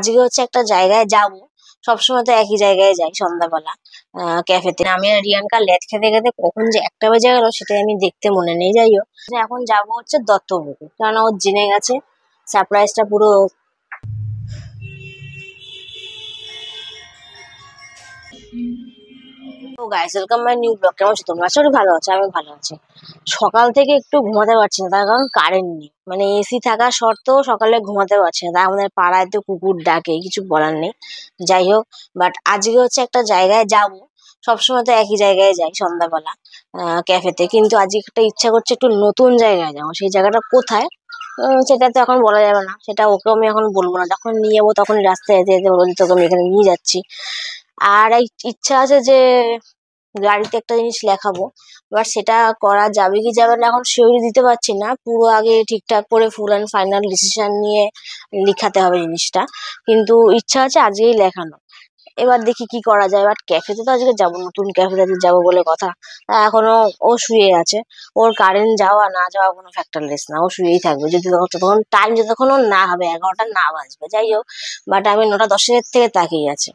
আজকে হচ্ছে একটা জায়গায় যাব। সবসময় তো একই জায়গায় যাই সন্ধ্যাবেলা, ক্যাফেতে। আমি আর রিয়ানকা লেট খেতে খেতে কখন যে 1টা বেজে গেল সেটাই আমি দেখতে মনে নেই। যাই হোক, এখন যাব হচ্ছে দত্তপুকুর, কারণ ও জেনে গেছে। সারপ্রাইজটা পুরো। তো guys, welcome my new blog. কেমন আছো তোমরা? আশা করি ভালো আছো, আমি ভালো আছি। সকাল থেকে একটু ঘুমাতে পারছি না, তার কারণ কারেন্ট নেই। মানে এসি থাকা সত্ত্বেও সকালে ঘুমাতে পারছি না। তাই আমাদের পাড়ায় তো কুকুর ডাকে, কিছু বলার নেই। যাই হোক, বাট আজকে হচ্ছে একটা জায়গায় যাব। সবসময় তো একই জায়গায় যাই সন্ধ্যাবেলা, ক্যাফেতে। কিন্তু আজকে একটা ইচ্ছা করছে একটু নতুন জায়গায় যাবো। সেই জায়গাটা কোথায় সেটা তো এখন বলা যাবে না, সেটা ওকে আমি এখন বলবো না। যখন নিয়ে যাবো তখনই রাস্তায় যেতে যেতে বলবো যে তোকে আমি এখানে নিয়ে যাচ্ছি। আর এই ইচ্ছা আছে যে গাড়িতে একটা জিনিস লেখাবো। এবার সেটা করা যাবে কি যাবে না এখন শিওরি দিতে পারছি না। পুরো আগে ঠিকঠাক করে ফুল অ্যান্ড ফাইনাল ডিসিশন নিয়ে লিখাতে হবে জিনিসটা। কিন্তু ইচ্ছা আছে আজকেই লেখানো। এবার দেখি কি করা যায়। বাট ক্যাফেতে তো আজকে যাবো, নতুন ক্যাফেতে যাবো বলে কথা। তা এখনো ও শুয়ে আছে। ওর কারেন্ট যাওয়া না যাওয়া কোনো ফ্যাক্টরলেস না, ও শুয়েই থাকবে যদি তখন টাইম যতক্ষণ ওর না হবে, 11টা না বাজবে। যাই হোক, বাট আমি 9টা 10-এর থেকে তাকিয়ে আছি।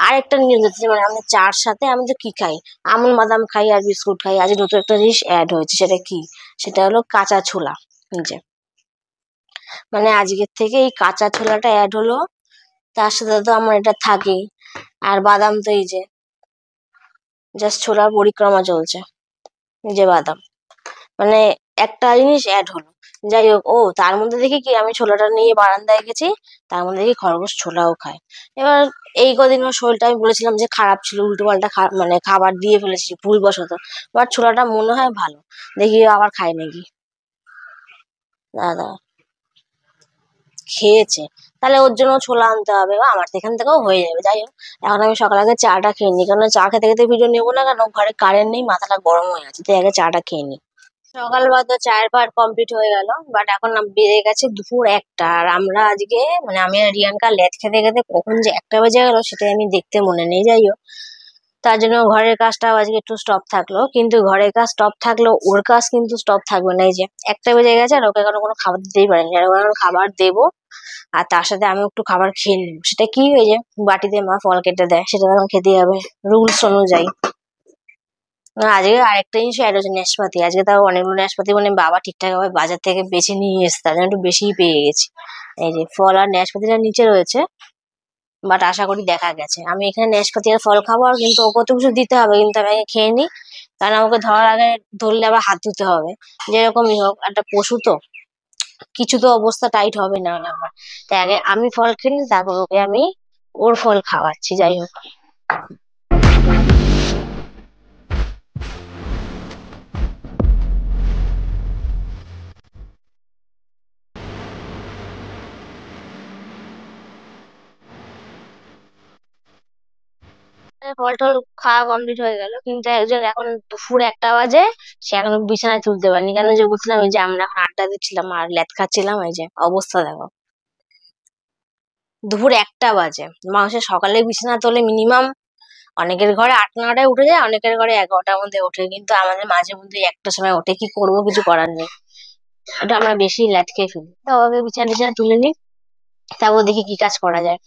আরেকটা নিউজ হচ্ছে, মানে আমি চার সাথে আমি তো কি খাই, আমুল বাদাম খাই আর বিস্কুট খাই। আজ নতুন একটা জিনিস অ্যাড হয়েছে, সেটা কি? সেটা হলো কাঁচা ছোলা। যে মানে আজকের থেকে এই কাঁচা ছোলাটা অ্যাড হলো। তার সাথে তো আমার এটা থাকেই। আর বাদাম তো এই যে জাস্ট ছোলার পরিক্রমা চলছে, এই যে বাদাম। মানে একটা জিনিস অ্যাড হলো। যাই হোক, ও তার মধ্যে দেখি কি, আমি ছোলাটা নিয়ে বারান্দায় গেছি, তার মধ্যে দেখি খরগোশ ছোলাও খায়। এবার এই কদিন ওর শরীরটা আমি বলেছিলাম যে খারাপ ছিল, উল্টো পাল্টা মানে খাবার দিয়ে ফেলেছি ভুলবশত। বাট ছোলাটা মনে হয় ভালো, দেখি ও আবার খায় নাকি। দাদা খেয়েছে, তাহলে ওর জন্য ছোলা আনতে হবে, বা আমার তো এখান থেকেও হয়ে যাবে। যাই হোক, এখন আমি সকালে আগে চাটা খেয়ে নিই, কারণ চা খেতে খেতে ভিডিও নেবো না, কেন ঘরে কারেন্ট নেই, মাথাটা গরম হয়ে আছে। তাই আগে চাটা খেয়ে নিই। সকালবেলা তো চায়ের পাট কমপ্লিট হয়ে গেল। বাট এখন বেজে গেছে দুপুর 1টা। আর আমরা আজকে, মানে আমি আর রিয়ানকা লেট খেতে খেতে কখন যে 1টা বেজে গেল সেটাই আমি দেখতে মনে নেই। যাই হোক, তার জন্য ঘরের কাজটাও আজকে একটু স্টপ থাকলো। কিন্তু ঘরের কাজ স্টপ থাকলেও ওর কাজ কিন্তু স্টপ থাকবে না। এই যে 1টা বেজে গেছে আর ওকে এখনো কোনো খাবার দিতেই পারিনি। আর ওকে এখন খাবার দেবো, আর তার সাথে আমি একটু খাবার খেয়ে নিবো। সেটা কি, ওই যে বাটিতে মা ফল কেটে দেয়, সেটা এখন খেতেই হবে রুলস অনুযায়ী। আজকে আরেকটা জিনিস অ্যাড হয়েছে, নাশপাতি। আজকে তাও অনেকগুলো নাশপাতি, মানে বাবা ঠিকঠাক ভাবে বাজার থেকে বেছে নিয়ে এসছে, তার জন্য একটু বেশিই পেয়ে গেছি। এই যে ফল আর নাশপাতিটা নিচে রয়েছে, বাট আশা করি দেখা গেছে। আমি এখানে নাশপাতি আর ফল খাবো, আর কিন্তু ওকে তো কিছু দিতে হবে, কিন্তু আমি আগে খেয়ে নিই। কারণ আমাকে ধরার আগে, ধরলে আবার হাত ধুতে হবে। যেরকমই হোক, একটা পশু তো, কিছু তো অবস্থা টাইট হবে না হলে আমার। তাই আগে আমি ফল খেয়ে নিই, তারপর ওকে আমি ওর ফল খাওয়াচ্ছি। যাই হোক, ফল টল খাওয়া কমপ্লিট হয়ে গেল। কিন্তু একজন এখন দুপুর 1টা বাজে, সে এখনো বিছানায় তুলতে পারেনি। কেন যে বলছিলাম, এই যে আমরা এখন আড্ডা দিচ্ছিলাম আর ল্যাদ খাচ্ছিলাম, এই যে অবস্থা দেখো। দুপুর 1টা বাজে, মানুষের সকালে বিছানা তোলে মিনিমাম, অনেকের ঘরে 8-9টায় উঠে যায়, অনেকের ঘরে 11টার মধ্যে ওঠে। কিন্তু আমাদের মাঝে মধ্যে 1টার সময় ওঠে, কি করবো, কিছু করার নেই। ওটা আমরা বেশি ল্যাদ খেয়ে ফেলি। তো ওকে বিছানা টিছানা তুলে নিই, তারপর দেখি কি কাজ করা যায়।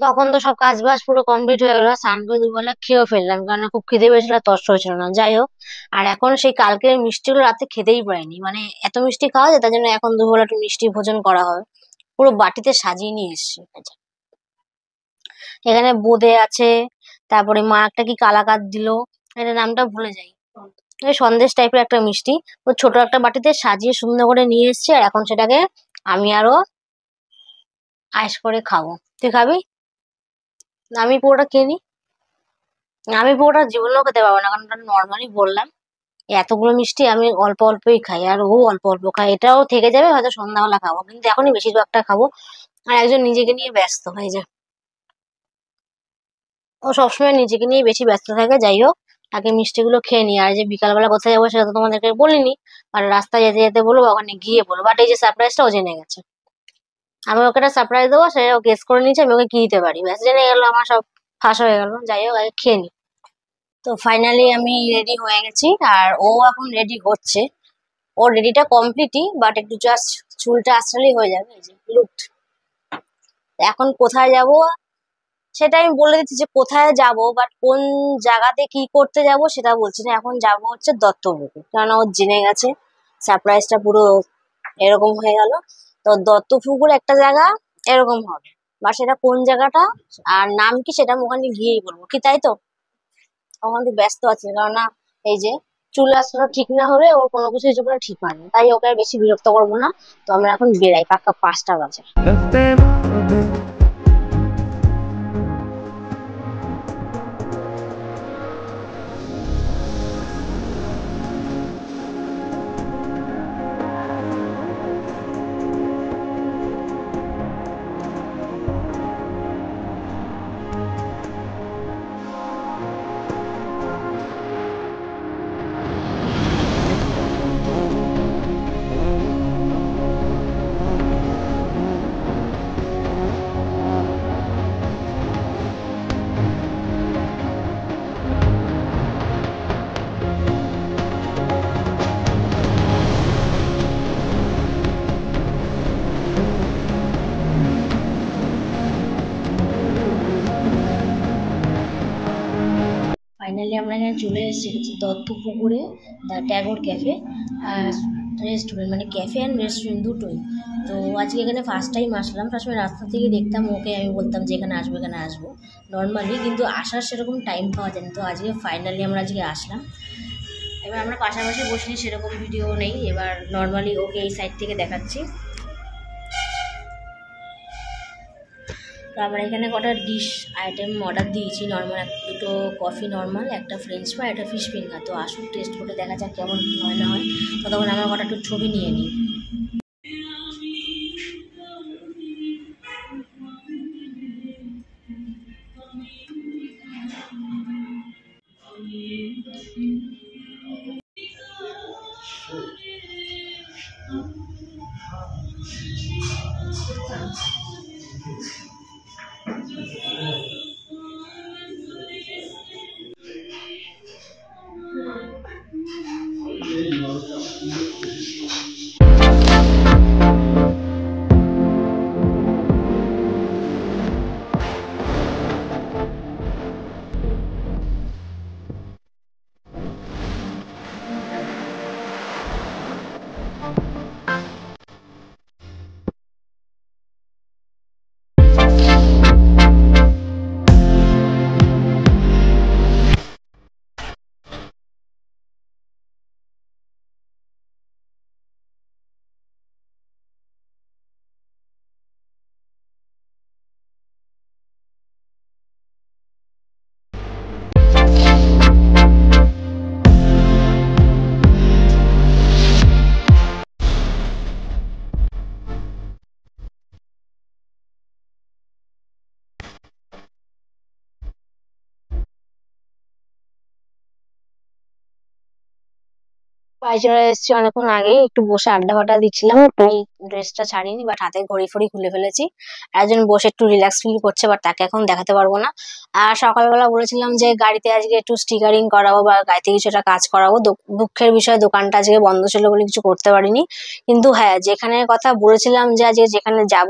তখন তো সব কাজ বাজ পুরো কমপ্লিট হয়ে গেল। স্নান করে দুবেলা খেয়েও ফেললাম, কারণ খুব খিদে পেয়েছিল, আর তর্স হয়েছিল না। যাই হোক, আর এখন সেই কালকের মিষ্টিগুলো রাতে খেতেই পারিনি। মানে এত মিষ্টি খাওয়া যায়, তার জন্য এখন দুবেলা একটু মিষ্টি ভোজন করা হয়। পুরো বাটিতে সাজিয়ে নিয়ে এসেছি। এখানে বোঁদে আছে, তারপরে মা একটা কি কালাকাঁদ দিল, এটা নামটা ভুলে যাই। এই সন্দেশ টাইপের একটা মিষ্টি, ও ছোট একটা বাটিতে সাজিয়ে সুন্দর করে নিয়ে এসেছে। আর এখন সেটাকে আমি আরো আয়েশ করে খাবো। তুই খাবি না? আমি পুরোটা খেয়ে নিই। আমি পুরোটা জীবনেও খেতে পারবো না, কারণ ওটা নর্মালি বললাম এতগুলো মিষ্টি আমি অল্প অল্পই খাই, আর ও অল্প অল্প খায়। এটাও থেকে যাবে, হয়তো সন্ধ্যাবেলা খাবো, কিন্তু এখনই বেশিরভাগটা খাবো। আর একজন নিজেকে নিয়ে ব্যস্ত হয়ে যায়, ও সবসময় নিজেকে নিয়ে বেশি ব্যস্ত থাকে। যাই হোক, আগে মিষ্টিগুলো খেয়ে নি। আর এই যে বিকালবেলা কোথায় যাবো সেটা তো তোমাদেরকে বলিনি, আর রাস্তায় যেতে যেতে বলবো, ওখানে গিয়ে বলবো। বাট এই যে সারপ্রাইজটা ও জেনে গেছে, আমি ওকে একটা সারপ্রাইজ দেবো, সে ও গেস করে নিয়েছে আমি ওকে কি দিতে পারি, ব্যাস জেনে গেলো, আমার সব ফাঁস হয়ে গেল। যাই হোক, আগে খেয়ে নি। তো ফাইনালি আমি রেডি হয়ে গেছি, আর ও এখন রেডি হচ্ছে। ওর রেডিটা কমপ্লিটই, বাট একটু জাস্ট চুলটা আসলেই হয়ে যাবে। এই যে লুক, এখন কোথায় যাব সেটা আমি বলে দিচ্ছি যে কোথায় যাব, বাট কোন জায়গাতে কি করতে যাব সেটা বলছি না। এখন যাব হচ্ছে দত্তপুকুর, কারণ ও জেনে গেছে, সারপ্রাইজটা পুরো এরকম হয়ে গেল। তো দত্তপুকুর একটা জায়গা এরকম হবে, বা সেটা কোন জায়গাটা আর নাম কি সেটা আমি ওখানে গিয়েই বলবো, কি তাই তো? ওখানে তো ব্যস্ত আছে, কারণ না এই যে চুল আসলে ঠিক না হলে ওর কোনো কিছু এই জন্য ঠিক হয় না, তাই ওকে আর বেশি বিরক্ত করবো না। তো আমরা এখন বেরাই, পাক্কা 5টা বাজে। ফাইনালি আমরা এখানে চলে এসেছি, হচ্ছে দত্তপুকুরে দ্য ট্যাগোর ক্যাফে রেস্টুরেন্ট, মানে ক্যাফে অ্যান্ড রেস্টুরেন্ট দুটোই। তো আজকে এখানে ফার্স্ট টাইম আসলাম। সবসময় রাস্তা থেকে দেখতাম ওকে, আমি বলতাম যে এখানে আসবো এখানে আসবো নর্মালি, কিন্তু আসার সেরকম টাইম পাওয়া যায় না। তো আজকে ফাইনালি আমরা আজকে আসলাম। এবার আমরা পাশাপাশি বসিনি, সেরকম ভিডিও নেই। এবার নর্মালি ওকে এই সাইড থেকে দেখাচ্ছি। তো আমরা এখানে কটা ডিশ আইটেম অর্ডার দিয়েছি। নর্মাল দুটো কফি নর্মাল, একটা ফ্রেঞ্চ ফ্রাই, একটা ফিশ ফিঙ্গার। তো আসুক, টেস্ট করে দেখা যাক কেমন কী হয় না হয়। ততক্ষণ আমরা কটা একটু ছবি নিয়ে নিই। বাড়ি চলে এসেছি অনেকক্ষণ আগে, একটু বসে আড্ডা ফাড্ডা দিচ্ছিলাম, তাই ড্রেসটা ছাড়িনি, বাট হাতে ঘড়ি ফড়ি খুলে ফেলেছি। একজন বসে একটু রিল্যাক্স ফিল করছে, বাট তাকে এখন দেখাতে পারবো না। আর সকালবেলা বলেছিলাম যে গাড়িতে আজকে একটু স্টিকারিং করাবো বা গাড়িতে কিছু একটা কাজ করাবো। দুঃখের বিষয় দোকানটা আজকে বন্ধ ছিল বলে কিছু করতে পারিনি। কিন্তু হ্যাঁ, যেখানে কথা বলেছিলাম যে আজকে যেখানে যাব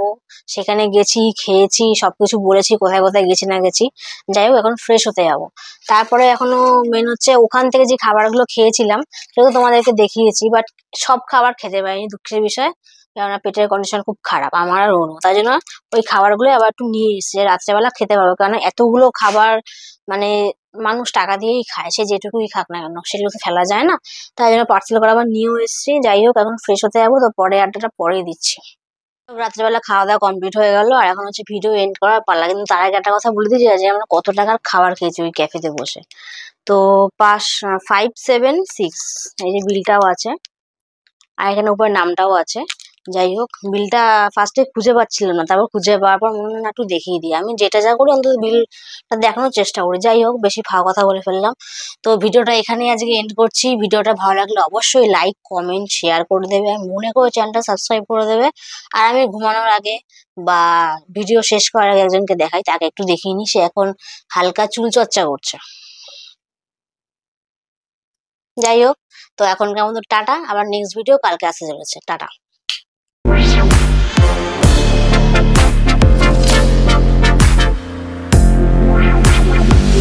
সেখানে গেছি, খেয়েছি, সবকিছু বলেছি কোথায় কোথায় গেছি না গেছি। যাই হোক, এখন ফ্রেশ হতে যাবো। তারপরে এখনো মেন হচ্ছে ওখান থেকে যে খাবারগুলো খেয়েছিলাম সেগুলো তোমাদেরকে দেখিয়েছি, বাট সব খাবার খেতে পারিনি, দুঃখের বিষয়। কেননা পেটের কন্ডিশন খুব খারাপ আমার আর ওরও, তাই জন্য ওই খাবারগুলো আবার একটু নিয়ে এসেছে, রাত্রেবেলা খেতে পারবো। কারণ এতগুলো খাবার মানে মানুষ টাকা দিয়েই খায়, সে যেটুকুই খাক না কেন, সেগুলো তো ফেলা যায় না। তাই জন্য পার্সেল করে আবার নিয়েও এসেছি। যাই হোক, এখন ফ্রেশ হতে যাবো, তো পরে আড্ডাটা পরে দিচ্ছি। রাত্রেবেলা খাওয়া দাওয়া কমপ্লিট হয়ে গেল, আর এখন হচ্ছে ভিডিও এন্ড করার পালা। কিন্তু তার আগে একটা কথা বলে দিচ্ছি, যে আমরা কত টাকার খাবার খেয়েছি ওই ক্যাফেতে বসে। তো 5,7,6 এই যে বিলটাও আছে, আর এখানে উপরে নামটাও আছে। যাই হোক, বিলটা ফার্স্টে খুঁজে পাচ্ছিলাম না, তারপর খুঁজে পাওয়ার পর মনে হলো না একটু দেখিয়ে দিই। আমি যেটা যা করি অন্তত বিলটা দেখানোর চেষ্টা করি। যাই হোক, বেশি ফাও কথা বলে ফেললাম। তো ভিডিওটা এখানেই আজকে এন্ড করছি। ভিডিওটা ভালো লাগলে অবশ্যই লাইক কমেন্ট শেয়ার করে দেবে, আমি মনে করে চ্যানেলটা সাবস্ক্রাইব করে দেবে। আর আমি ঘুমানোর আগে বা ভিডিও শেষ করার আগে একজনকে দেখাই, তাকে একটু দেখিয়ে নি। সে এখন হালকা চুল চর্চা করছে। যাই হোক, তো এখনকার মতো টাটা। আবার নেক্সট ভিডিও কালকে আসতে চলেছে। টাটা।